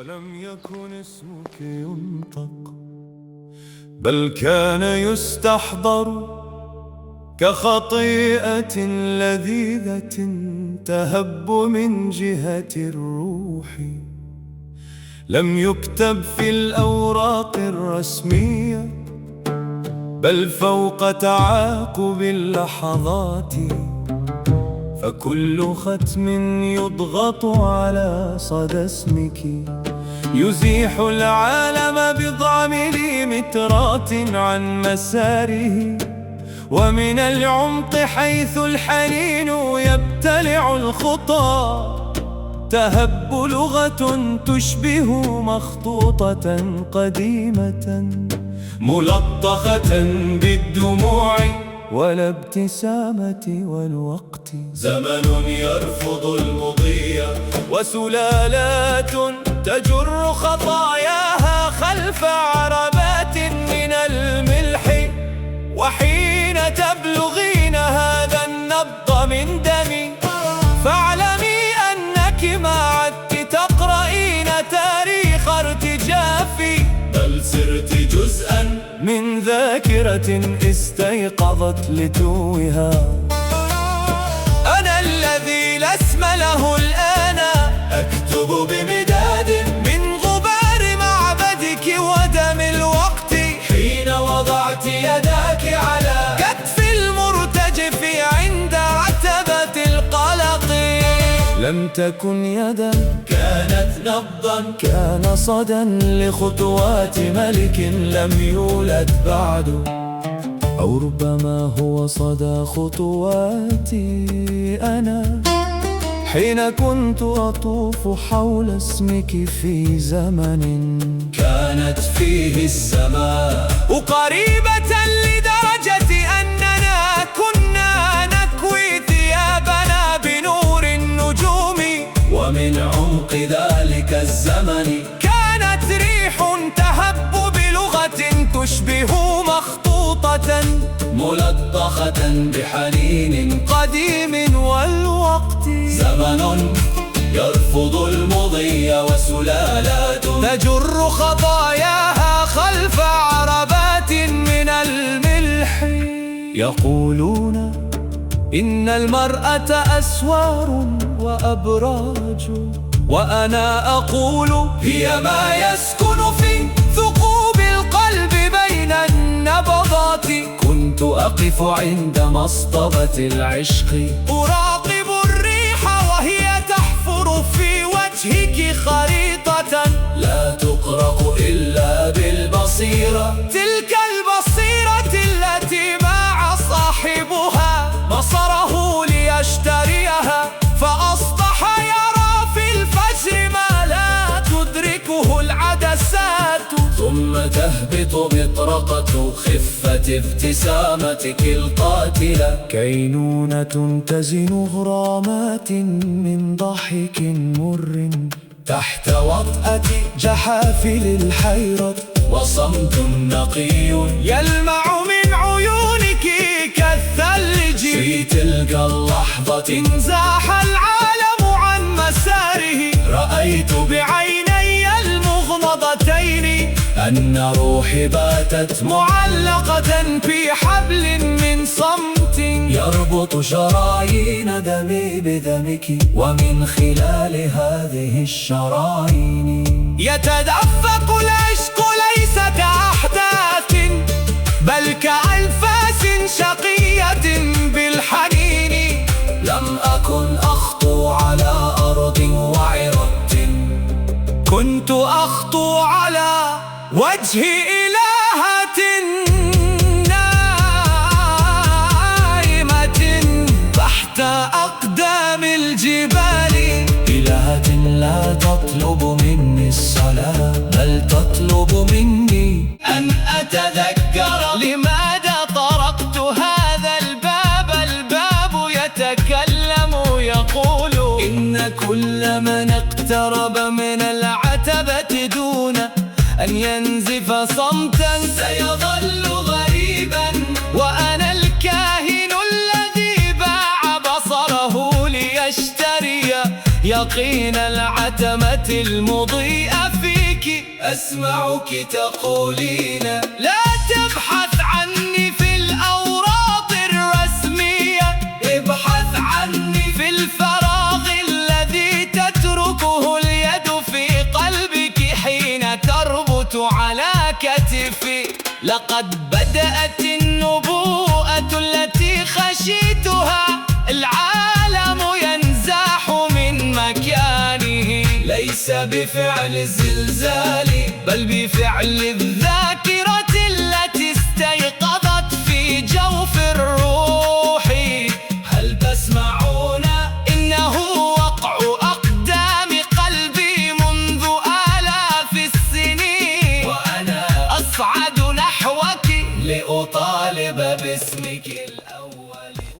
ولم يكن اسمك ينطق، بل كان يستحضر كخطيئة لذيذة تهب من جهة الروح. لم يكتب في الأوراق الرسمية، بل فوق تعاقب اللحظات. فكل ختم يضغط على صدى اسمك يزيح العالم بضع مليمترات عن مساره. ومن العمق حيث الحنين يبتلع الخطى تهب لغة تشبه مخطوطة قديمة ملطخة بالدموع والابتسامة والوقت. زمن يرفض المضي وسلالات تجر خطاياها خلف عربات من الملح. وحين تبلغين هذا النبض من دمي فاعلمي أنك ما عدت تقرأين تاريخ ارتجافي، بل صرت جزءا من ذاكرة استيقظت لتوها. أنا الذي لا اسم له الآن أكتب بمداد من غبار معبدك ودم الوقت. حين وضعت يداك على كتف المرتجف عند عتبة القلق، لم تكن يدا، كانت نبضا، كان صدى لخطوات ملك لم يولد بعد. أو ربما هو صدى خطواتي أنا حين كنت أطوف حول اسمك في زمن كانت فيه السماء قريبة لدرجة أننا كنا نكوي ثيابنا بنور النجوم. ومن عمق ذلك الزمن كانت ريح تهب بلغة تشبه مخطوطة ملطخة بحنين قديم والوقت. زمن يرفض المضي وسلالات تجر خطاياها خلف عربات من الملح. يقولون إن المرأة أسوار وأبراج، وأنا أقول هي ما يسكن في ثقوب القلب بين النبضات. كنت أقف عند مصطبة العشق أراقب الريح وهي تحفر في وجهك خريطة لا تقرأ إلا بالبصيرة. تلك البصيرة التي باع صاحبها بصره ليشتريها، فأصبح يرى في الفجر ما لا تدركه العدسات. ثم تهبط مطرقة خفة ابتسامتك القاتلة، كينونة تزن غرامات من ضحك مر تحت وطأة جحافل الحيرة. وصمت نقي يلمع من عيونك كالثلج. في تلك اللحظة انزاح العالم عن مساره. رأيت بعيني المغمضتين أن روحي باتت معلقة في حبل من صمت يربط شرايين دمي بدمك. ومن خلال هذه الشرايين يتدفق العشق ليس كأحداث بل كأنفاس شقية بالحنين. لم أكن أخطو على أرض وعرة، كنت أخطو على وجه إلهة نائمة تحت أقدام الجبال. إلهة لا تطلب مني الصلاة بل تطلب مني أن أتذكر لماذا طرقت هذا الباب. الباب يتكلم يقول إن كل من اقترب من العتبة دون أن ينزف صمتا سيظل غريبا. وأنا الكاهن الذي باع بصره ليشتري يقين العتمة المضيئة أسمعك تقولين لا تبحث عني في الأوراق الرسمية، ابحث عني في الفراغ الذي تتركه اليد في قلبك حين تربط على كتفي. لقد بدأت النبوءة التي خشيتها، العالم ينزاح من مكانه، ليس بفعل الزلزال بل بفعل الذات.